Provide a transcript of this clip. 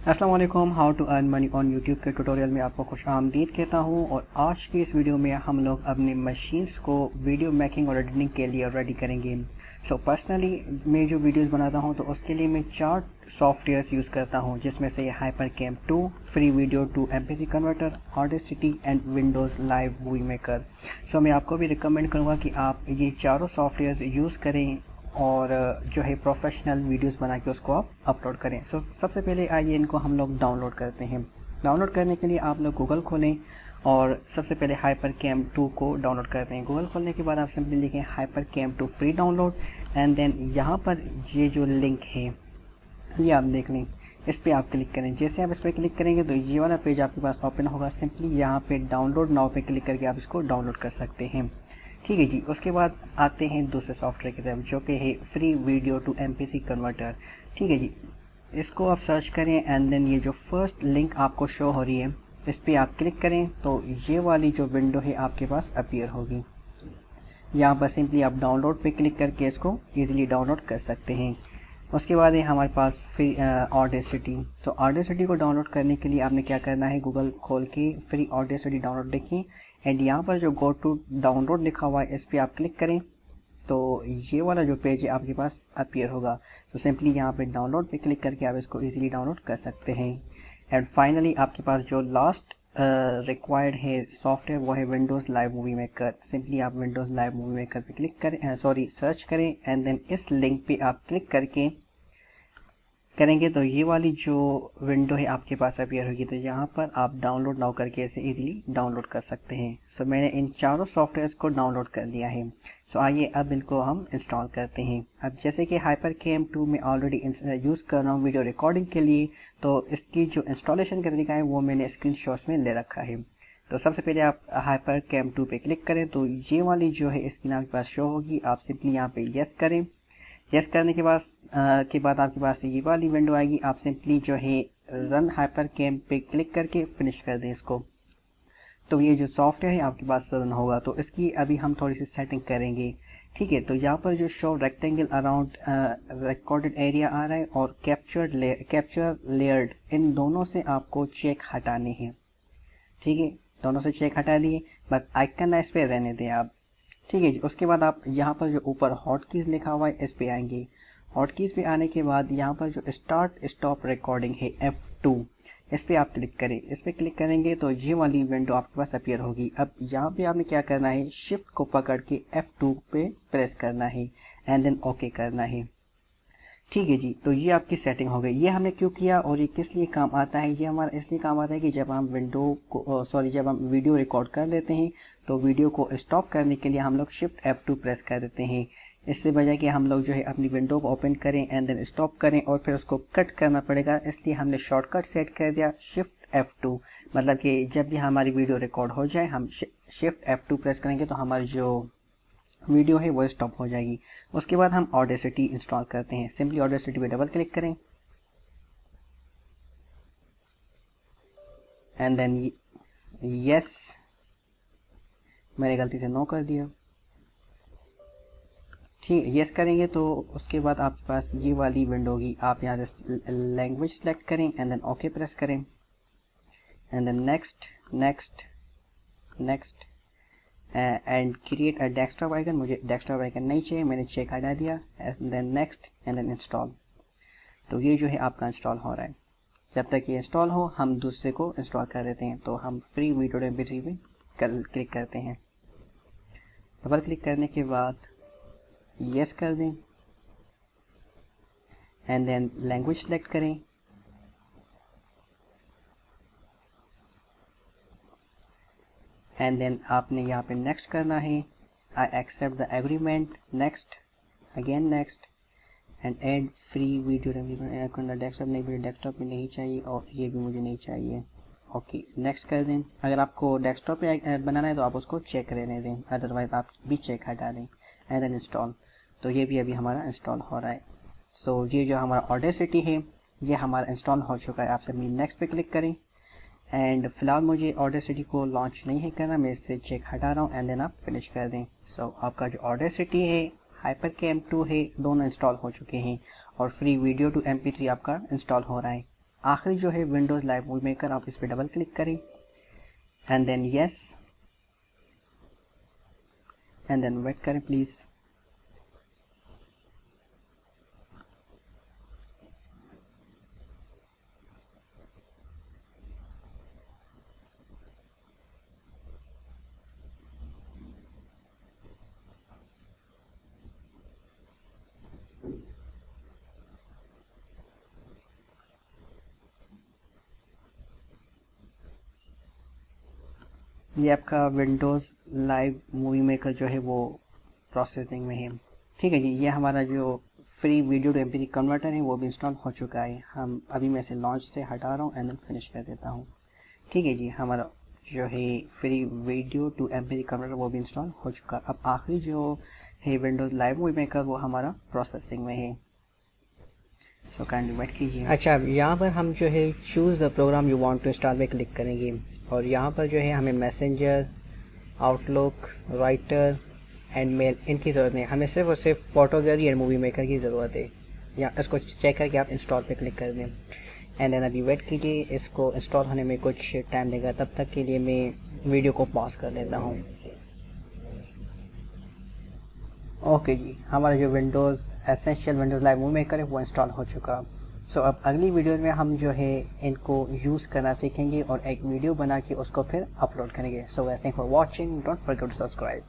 अस्सलाम वालेकुम। How to earn money on YouTube के ट्यूटोरियल में आपको खुश आमदीद कहता हूं। और आज की इस वीडियो में हम लोग अपनी मशीन्स को वीडियो मेकिंग और एडिटिंग के लिए रेडी करेंगे। पर्सनली मैं जो वीडियोस बनाता हूं तो उसके लिए मैं 4 सॉफ्टवेयर्स यूज़ करता हूं, जिसमें से HyperCam 2, free video to MP3 converter, Audacity and Windows Live Movie Maker. मैं आपको भी रिकमेंड करूँगा कि आप ये चारों सॉफ्टवेयर्स यूज़ करें और जो है प्रोफेशनल वीडियोस बना के उसको आप अपलोड करें। सबसे पहले आइए इनको हम लोग डाउनलोड करते हैं। डाउनलोड करने के लिए आप लोग गूगल खोलें और सबसे पहले HyperCam 2 को डाउनलोड करते हैं। गूगल खोलने के बाद आप सिंपली लिखें HyperCam 2 free download and then यहाँ पर ये जो लिंक है ये आप देख लें, इस पर आप क्लिक करें। जैसे आप इस पर क्लिक करेंगे तो ये वाला पेज आपके पास ओपन होगा। सिंपली यहाँ पे डाउनलोड नाउ पे क्लिक करके आप इसको डाउनलोड कर सकते हैं। ठीक है जी। उसके बाद आते हैं दूसरे सॉफ्टवेयर की तरफ, जो कि है free video to MP3 converter. ठीक है जी। इसको आप सर्च करें एंड देन ये जो फर्स्ट लिंक आपको शो हो रही है इस पर आप क्लिक करें तो ये वाली जो विंडो है आपके पास अपीयर होगी। यहाँ पर सिंपली आप डाउनलोड पे क्लिक करके इसको ईजिली डाउनलोड कर सकते हैं। उसके बाद है हमारे पास फ्री ऑडेसिटी। तो ऑडेसिटी को डाउनलोड करने के लिए आपने क्या करना है, गूगल खोल के फ्री ऑडेसिटी डाउनलोड लिखिए एंड यहाँ पर जो गो टू डाउनलोड लिखा हुआ है इस पर आप क्लिक करें तो ये वाला जो पेज है आपके पास अपीयर होगा। तो सिंपली यहाँ पे डाउनलोड पे क्लिक करके आप इसको इजीली डाउनलोड कर सकते हैं। एंड फाइनली आपके पास जो लास्ट रिक्वायर्ड है सॉफ्टवेयर वो है Windows Live Movie maker. Simply आप विंडोज़ लाइव मूवी मेकर पे क्लिक करें, सर्च करें एंड देन इस लिंक पे आप क्लिक करके करेंगे तो ये वाली जो विंडो है आपके पास अपीयर होगी। तो यहाँ पर आप डाउनलोड नाउ करके इसे इजीली डाउनलोड कर सकते हैं। मैंने इन चारों सॉफ्टवेयर्स को डाउनलोड कर लिया है। आइए अब इनको हम इंस्टॉल करते हैं। अब जैसे कि HyperCam 2 में ऑलरेडी यूज़ कर रहा हूँ वीडियो रिकॉर्डिंग के लिए, तो इसकी जो इंस्टॉलेशन का तरीका है वो मैंने स्क्रीनशॉट्स में ले रखा है। तो सबसे पहले आप HyperCam 2 पे क्लिक करें तो ये वाली जो है स्क्रीन आपके पास शो होगी। आप सिंपली यहाँ पे यस करें। यस करने के बाद आपके पास ये वाली विंडो आएगी। आप सिंपली जो है रन HyperCam पे क्लिक करके फिनिश कर दें इसको। तो ये जो सॉफ्टवेयर है आपके पास रन होगा। तो इसकी अभी हम थोड़ी सी सेटिंग करेंगे। ठीक है। तो यहाँ पर जो show rectangle around recorded area आ रहा है और कैप्चर लेयर्ड, इन दोनों से आपको चेक हटाने हैं। ठीक है। दोनों से चेक हटा दिए, बस आइकन इस पे रहने दें आप। ठीक है जी। उसके बाद आप यहाँ पर जो ऊपर हॉट कीज़ लिखा हुआ है इस पे आएंगे। हॉट कीज़ पे आने के बाद यहाँ पर जो स्टार्ट स्टॉप रिकॉर्डिंग है F2, इस पे आप क्लिक करें। इस पे क्लिक करेंगे तो ये वाली विंडो आपके पास अपीयर होगी। अब यहाँ पे आपने क्या करना है, शिफ्ट को पकड़ के F2 पे प्रेस करना है एंड देन ओके करना है। ठीक है जी। तो ये आपकी सेटिंग हो गई। ये हमने क्यों किया और ये किस लिए काम आता है, ये हमारा इसलिए काम आता है कि जब हम जब हम वीडियो रिकॉर्ड कर लेते हैं तो वीडियो को स्टॉप करने के लिए हम लोग शिफ्ट F2 प्रेस कर देते हैं। इससे बजाय कि हम लोग जो है अपनी विंडो को ओपन करें एंड देन स्टॉप करें और फिर उसको कट करना पड़ेगा, इसलिए हमने शॉर्टकट सेट कर दिया शिफ्ट F2। मतलब कि जब भी हमारी वीडियो रिकॉर्ड हो जाए हम शिफ्ट F2 प्रेस करेंगे तो हमारी जो वीडियो है वो स्टॉप हो जाएगी। उसके बाद हम ऑडेसिटी इंस्टॉल करते हैं। सिंपली ऑडेसिटी पे डबल क्लिक करें एंड देन यस, मैंने गलती से नो कर दिया। ठीक है। यस करेंगे तो उसके बाद आपके पास ये वाली विंडो होगी। आप यहाँ से लैंग्वेज सेलेक्ट करें एंड देन ओके प्रेस करें and then next next next and create a desktop icon. मुझे डेस्कटॉप आइकन नहीं चाहिए, मैंने चेक हटा दिया and then next and then install. तो ये जो है आपका इंस्टॉल हो रहा है। जब तक ये इंस्टॉल हो हम दूसरे को इंस्टॉल कर देते हैं। तो हम फ्री वीडियो MP3 पे क्लिक करते हैं। डबल क्लिक करने के बाद यस कर दें एंड देन लैंग्वेज सेलेक्ट करें एंड देन आपने यहाँ पे नेक्स्ट करना है। I accept the agreement, next, again next and add free video desktop. नहीं, मुझे डेस्कटॉप में नहीं चाहिए और ये भी मुझे नहीं चाहिए। ओके नेक्स्ट कर दें। अगर आपको डेस्कटॉप पे बनाना है तो आप उसको चेक रहने दें, अदरवाइज आप भी चेक हटा दें एंड देन इंस्टॉल। तो ये भी अभी हमारा इंस्टॉल हो रहा है। ये जो हमारा ऑडेसिटी है ये हमारा इंस्टॉल हो चुका है। आप सिंपली नेक्स्ट पे क्लिक करें एंड फिलहाल मुझे ऑडेसिटी को लॉन्च नहीं है करना, मैं इससे चेक हटा रहा हूँ एंड देन आप फिनिश कर दें। आपका जो ऑडेसिटी है HyperCam 2 है, दोनों इंस्टॉल हो चुके हैं और फ्री वीडियो टू MP3 आपका इंस्टॉल हो रहा है। आखिरी जो है विंडोज़ लाइव मूवी मेकर, आप इस पर डबल क्लिक करें and then yes and then wait करें प्लीज़। ये आपका विंडोज़ लाइव मूवी मेकर जो है वो प्रोसेसिंग में है। ठीक है जी, ये हमारा जो free video to MP3 converter है वो भी इंस्टॉल हो चुका है। हम अभी मैं इसे लॉन्च से हटा रहा हूँ एंड देन फिनिश कर देता हूँ। ठीक है जी, हमारा जो है free video to MP3 converter वो भी इंस्टॉल हो चुका। अब आखिरी जो है विंडोज़ लाइव मूवी मेकर वो हमारा प्रोसेसिंग में है। सो काइंडली वेट कीजिए। अच्छा, यहाँ पर हम जो है choose the program you want to install में क्लिक करेंगे और यहाँ पर जो है हमें Messenger, Outlook, Writer and Mail इनकी ज़रूरत नहीं, हमें सिर्फ और सिर्फ Photo Gallery and Movie Maker की ज़रूरत है। या इसको चेक करके आप इंस्टॉल पे क्लिक कर दें एंड देन अभी वेट कीजिए, इसको इंस्टॉल होने में कुछ टाइम लेगा, तब तक के लिए मैं वीडियो को पॉज कर देता हूँ। ओके जी, हमारा जो Windows essential Windows Live Movie maker है वो इंस्टॉल हो चुका। सो अब अगली वीडियोज़ में हम जो है इनको यूज़ करना सीखेंगे और एक वीडियो बना के उसको फिर अपलोड करेंगे। So thanks for watching, don't forget to subscribe.